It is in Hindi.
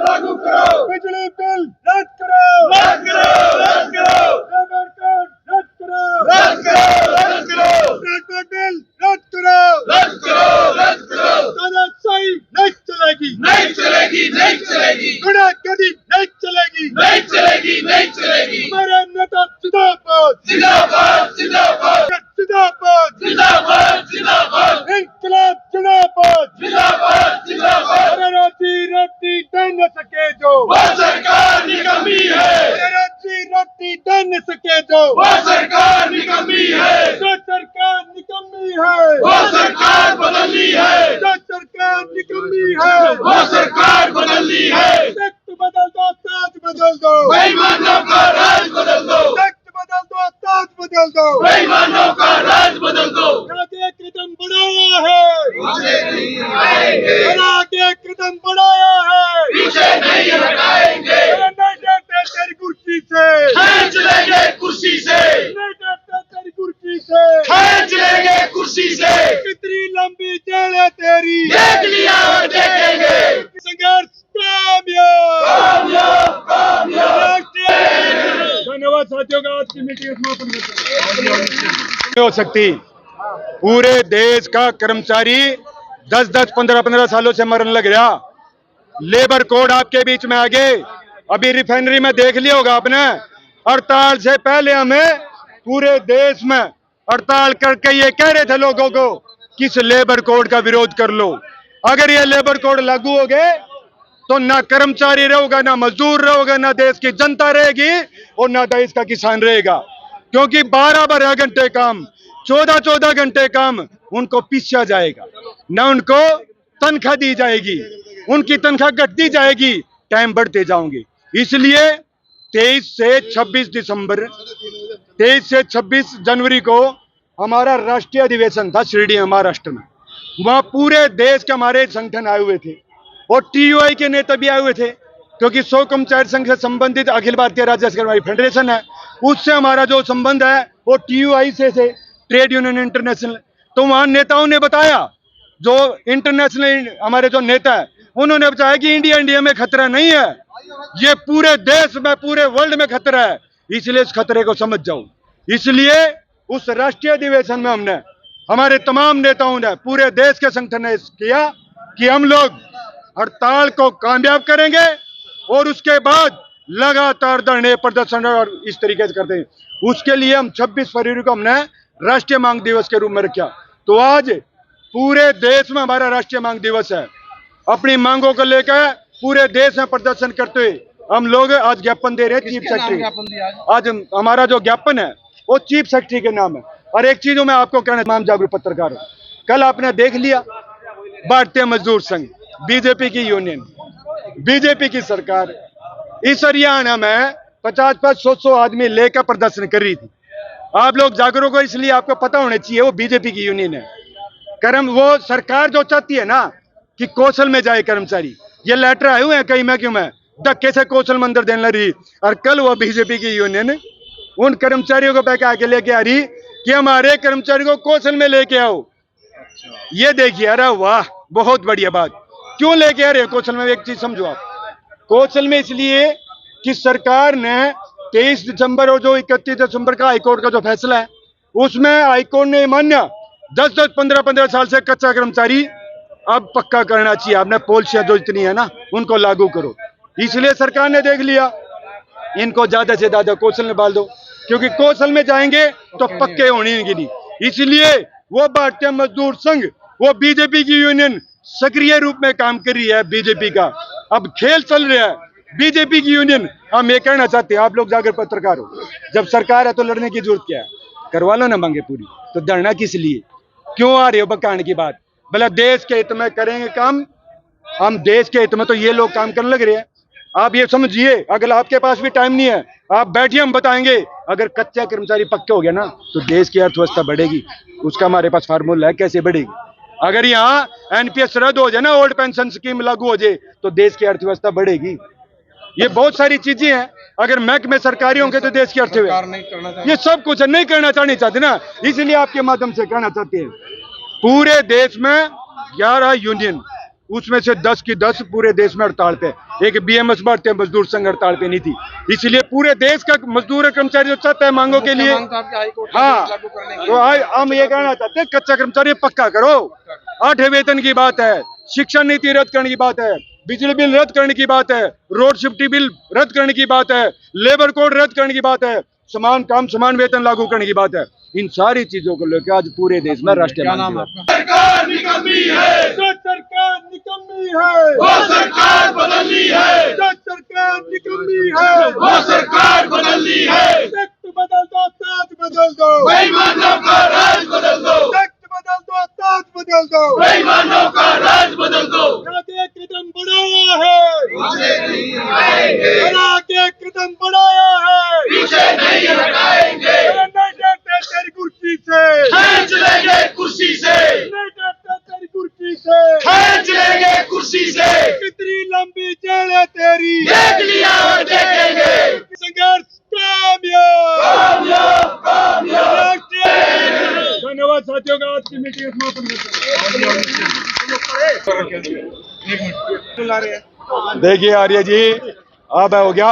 लागू करो, बिजली बिल रद्द करो, रद्द करो, रद्द करो, लेबर कोड रद्द करो, रद्द करो, रद्द करो, ट्रांसपोर्ट बिल रद्द करो, रद्द करो, रद्द करो, तानाशाही नहीं चलेगी, नहीं चलेगी, नहीं चलेगी, गुंडागर्दी नहीं चलेगी, नहीं चलेगी, नहीं चलेगी, हमारे नेता जिंदाबाद, जिंदाबाद, जिंदाबाद, जिंदाबाद, जिंदाबाद, जिंदाबाद, इंकलाब जिंदाबाद, जिंदाबाद, जिंदाबाद, रोजी रोटी दे न सके जो वो सरकार निकम्मी है, रोजी रोटी दे न सके जो वो सरकार निकम्मी है, जो सरकार निकम्मी है, वो सरकार बदलनी है, जो सरकार निकम्मी है, वो सरकार बदलनी है, तख्त बदल दो, ताज बदल दो, बेईमानों का राज बदल दो, तख्त बदल दो, ताज बदल दो, बेईमानों का राज बदल दो, आगे कदम बढ़ाया है, पीछे नहीं हटाएंगे, आगे कदम बढ़ाया है, पीछे नहीं हटाएंगे, नहीं डरते तेरी कुर्सी से, खींच लेंगे कुर्सी से, नहीं डरते तेरी कुर्सी से, खींच लेंगे कुर्सी से, कितनी लंबी जेल है तेरी, देख लिया और देखेंगे, संघर्ष कामयाब, कामयाब, कामयाब। धन्यवाद साथियों का, आज की मीटिंग समापन करते हैं। हो सकती पूरे देश का कर्मचारी 10-10, 15-15 सालों से मरने लग रहा, लेबर कोड आपके बीच में आ गए, अभी रिफाइनरी में देख लिया होगा आपने, हड़ताल से पहले हमें पूरे देश में हड़ताल करके ये कह रहे थे लोगों को कि इस लेबर कोड का विरोध कर लो, अगर ये लेबर कोड लागू हो गए तो ना कर्मचारी रहेगा, ना मजदूर रहेगा, ना देश की जनता रहेगी और ना देश का किसान रहेगा, क्योंकि 12-12 घंटे काम, 14-14 घंटे काम उनको पीछा जाएगा, ना उनको तनख्वाह दी जाएगी, उनकी तनख्वाह घटती जाएगी, टाइम बढ़ते जाओगे। इसलिए 23 से 26 जनवरी को हमारा राष्ट्रीय अधिवेशन था शिरडी महाराष्ट्र में, वहां पूरे देश के हमारे संगठन आए हुए थे और टीयूआई के नेता भी आए हुए थे, क्योंकि 100 कर्मचारी संघ से संबंधित अखिल भारतीय राज्य कर्मचारी फेडरेशन है, उससे हमारा जो संबंध है वो टीयूआई से ट्रेड यूनियन इंटरनेशनल। तो वहां नेताओं ने बताया, जो इंटरनेशनल हमारे जो नेता है उन्होंने बताया कि इंडिया में खतरा नहीं है, ये पूरे देश में, पूरे वर्ल्ड में खतरा है, इसलिए इस खतरे को समझ जाओ। इसलिए उस राष्ट्रीय अधिवेशन में हमने, हमारे तमाम नेताओं ने, पूरे देश के संगठन ने किया कि हम लोग हड़ताल को कामयाब करेंगे और उसके बाद लगातार धरने प्रदर्शन और इस तरीके से करते हैं। उसके लिए हम 26 फरवरी को हमने राष्ट्रीय मांग दिवस के रूप में रखा। तो आज पूरे देश में हमारा राष्ट्रीय मांग दिवस है, अपनी मांगों को लेकर पूरे देश में प्रदर्शन करते हुए हम लोग आज ज्ञापन दे रहे हैं चीफ सेक्रेटरी। आज हमारा जो ज्ञापन है वो चीफ सेक्रेटरी के नाम है। और एक चीज मैं आपको कहना, तमाम जागरूक पत्रकार, कल आपने देख लिया भारतीय मजदूर संघ, बीजेपी की यूनियन, बीजेपी की सरकार इस हरियाणा में 50-100 आदमी लेकर प्रदर्शन कर रही थी। आप लोग जागरूक हो, इसलिए आपको पता होना चाहिए वो बीजेपी की यूनियन है। वो सरकार जो चाहती है ना कि कौशल में जाए कर्मचारी, ये लेटर आए हुए हैं कई महकमे में, धक्के से कौशल मंदिर देने लग रही, और कल वो बीजेपी की यूनियन उन कर्मचारियों को पैक आके लेके आ रही कि हमारे कर्मचारी को कौशल में लेके आओ। ये देखिए, अरे वाह, बहुत बढ़िया बात। क्यों लेके आ रहे हो कौशल में? एक चीज समझो आप, कौशल में इसलिए कि सरकार ने 23 दिसंबर और जो 31 दिसंबर का हाईकोर्ट का जो फैसला है, उसमें हाईकोर्ट ने मान्य 10-10, 15-15 साल से कच्चा कर्मचारी अब पक्का करना चाहिए। आपने पॉलिसियां जो इतनी है ना उनको लागू करो। इसलिए सरकार ने देख लिया, इनको ज्यादा से ज्यादा कौशल में डाल दो, क्योंकि कौशल में जाएंगे तो पक्के होने नहीं। इसलिए वो भारतीय मजदूर संघ, वो बीजेपी की यूनियन सक्रिय रूप में काम कर रही है। बीजेपी का अब खेल चल रहा है, बीजेपी की यूनियन। हम ये कहना चाहते हैं, आप लोग जाकर पत्रकार हो, जब सरकार है तो लड़ने की जरूरत क्या है? करवा लो ना मांगे पूरी, तो धरना किस लिए? क्यों आ रहे हो बकाने की बात? भला देश के हित में करेंगे काम, हम देश के हित में तो ये लोग काम करने लग रहे हैं। आप ये समझिए, अगर आपके पास भी टाइम नहीं है, आप बैठिए, हम बताएंगे। अगर कच्चा कर्मचारी पक्के हो गया ना तो देश की अर्थव्यवस्था बढ़ेगी, उसका हमारे पास फार्मूला है कैसे बढ़ेगी। अगर यहाँ एनपीएस रद्द हो जाए ना, ओल्ड पेंशन स्कीम लागू हो जाए, तो देश की अर्थव्यवस्था बढ़ेगी। ये बहुत सारी चीजें हैं, अगर महकमे सरकारी होंगे तो देश की अर्थव्यवस्था, ये सब कुछ नहीं करना चाहते ना। इसलिए आपके माध्यम से कहना चाहते हैं, पूरे देश में 11 यूनियन उसमें से 10 की 10 पूरे देश में हड़ताल पे। एक बीएमएस भारतीय मजदूर संघ हड़ताल पे नहीं थी। इसलिए पूरे देश का मजदूर कर्मचारी जो चाहता है मांगों के लिए, हाँ, तो हम ये कहना चाहते हैं कच्चा कर्मचारी पक्का करो। 8वें वेतन की बात है, शिक्षा नीति रद्द करने की बात है, बिजली बिल रद्द करने की बात है, रोड सेफ्टी बिल रद्द करने की बात है, लेबर कोड रद्द करने की बात है, समान काम समान वेतन लागू करने की बात है। इन सारी चीजों को लेकर आज पूरे देश में राष्ट्रीय मांग है। सरकार निकम्मी है, जो सरकार निकम्मी है, वो सरकार बदलनी है, जो सरकार निकम्मी है, वो सरकार बदलनी है। तख्त बदल दो, ताज बदल दो, बेईमानों का राज बदल दो, तख्त बदल दो, ताज बदल दो। बेईमानों का राज बदल दो। आगे कदम बढ़ाया है, पीछे नहीं हटाएंगे, आगे कदम बढ़ाया है, पीछे नहीं हटाएंगे। नहीं डरते तेरी कुर्सी से, खींच लेंगे कुर्सी से, नहीं डरते तेरी कुर्सी से। खींच लेंगे कुर्सी से। कितनी लंबी जड़ है तेरी, देख लिया और देखेंगे। संघर्ष कामयाब। कामयाब, कामयाब। राष्ट्रीय धन्यवाद साथियों का, आज की मीटिंग समापन करते हैं। देखिए आर्य जी, अब हो गया